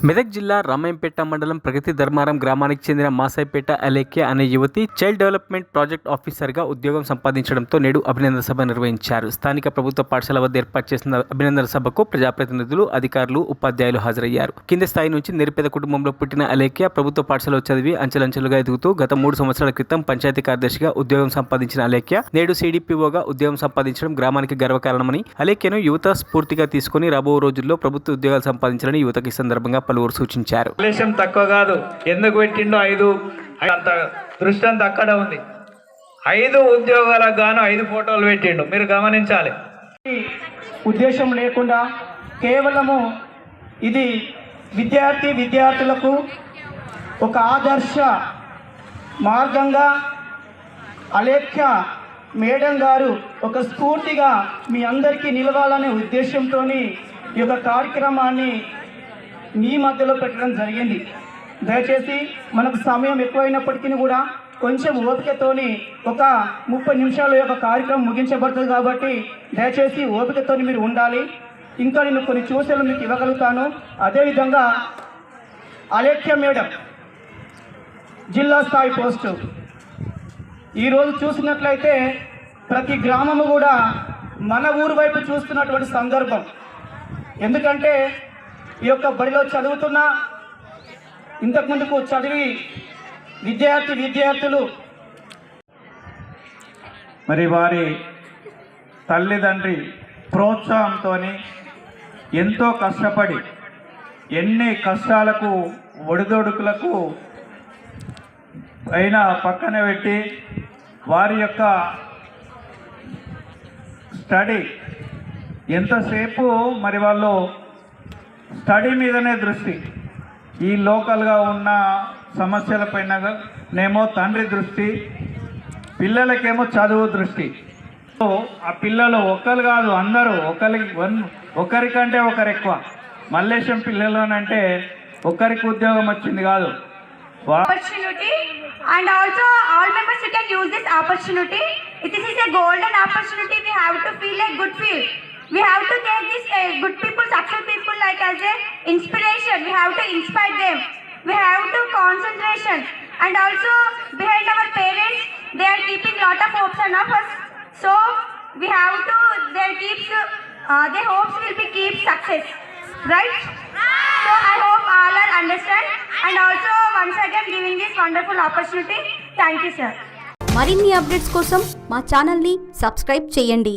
మెదక్ జిల్లా రామాయంపేట మండలం ప్రగతి ధర్మారం గ్రామానికి చెందిన మాసాయిపేట అలేఖ్య అనే యువతి చైల్డ్ డెవలప్మెంట్ ప్రాజెక్ట్ ఆఫీసర్గా ఉద్యోగం సంపాదించడంతో నేడు అభినందన సభ నిర్వహించారు. స్థానిక ప్రభుత్వ పాఠశాల వద్ద ఏర్పాటు చేసిన అభినందన సభకు ప్రజాప్రతినిధులు, అధికారులు, ఉపాధ్యాయులు హాజరయ్యారు. కింది స్థాయి నుంచి నిరుపేద కుటుంబంలో పుట్టిన అలేఖ్య ప్రభుత్వ పాఠశాలలో చదివి అంచెలంచెలుగా ఎదుగుతూ గత 3 సంవత్సరాల క్రితం పంచాయతీ కార్యదర్శిగా ఉద్యోగం సంపాదించిన అలేఖ్య నేడు CDPOగా ఉద్యోగం సంపాదించడం గ్రామానికి గర్వకారణమని, అలేఖ్యను యువత స్ఫూర్తిగా తీసుకుని రాబో రోజుల్లో ప్రభుత్వ ఉద్యోగాలు సంపాదించాలని యువతకి సందర్భంగా పలువురు సూచించారు. తక్కువ కాదు, ఎందుకు పెట్టిండో 5 అంత దృష్టి అంతా అక్కడ ఉంది. 5 ఉద్యోగాలకు గాను 5 ఫోటోలు పెట్టిండు, మీరు గమనించాలి. ఉద్దేశం లేకుండా కేవలము ఇది విద్యార్థులకు ఒక ఆదర్శ మార్గంగా అలేఖ్య మేడం గారు ఒక స్ఫూర్తిగా మీ అందరికీ నిలవాలనే ఉద్దేశంతో ఈ యొక్క కార్యక్రమాన్ని మీ మధ్యలో పెట్టడం జరిగింది. దయచేసి మనకు సమయం ఎక్కువైనప్పటికీ కూడా కొంచెం ఓపికతోని ఒక 30 నిమిషాల యొక్క కార్యక్రమం ముగించబడుతుంది కాబట్టి దయచేసి ఓపికతోని మీరు ఉండాలి. ఇంకా నేను కొన్ని సూచనలు మీకు ఇవ్వగలుగుతాను. అదేవిధంగా అలేఖ్య మేడం జిల్లా స్థాయి పోస్టు ఈరోజు చూసినట్లయితే ప్రతి గ్రామము కూడా మన ఊరు వైపు చూస్తున్నటువంటి సందర్భం. ఎందుకంటే ఈ యొక్క బడిలో చదువుతున్న ఇంతకుముందుకు చదివి విద్యార్థులు మరి వారి తల్లిదండ్రి ప్రోత్సాహంతో ఎంతో కష్టపడి ఎన్ని కష్టాలకు ఒడిదొడుకులకు అయినా పక్కన పెట్టి వారి యొక్క స్టడీ ఎంతసేపు మరి వాళ్ళు స్టడీ మీదనే దృష్టి, ఈ లోకల్గా ఉన్న సమస్యలపైన నేమో తండ్రి దృష్టి, పిల్లలకేమో చదువు దృష్టి. ఆ పిల్లలు ఒకరు కాదు, అందరూ ఒకరికంటే ఒకరు ఎక్కువ. మల్లేశం పిల్లలోనంటే ఒకరికి ఉద్యోగం వచ్చింది కాదు. And also all members you can use this opportunity. This is a golden opportunity. We have to feel a good feel. We have to take this good people, successful people like as a inspiration. We have to inspire them. We have to concentration. And also behind our parents, they are keeping lot of hopes on us. So we have to, their hopes will be keep success. Right? So I hope all are understand. And also once again giving this wonderful opportunity. Thank you sir. మరిన్ని updates కోసం మా ఛానల్ని subscribe చేయండి.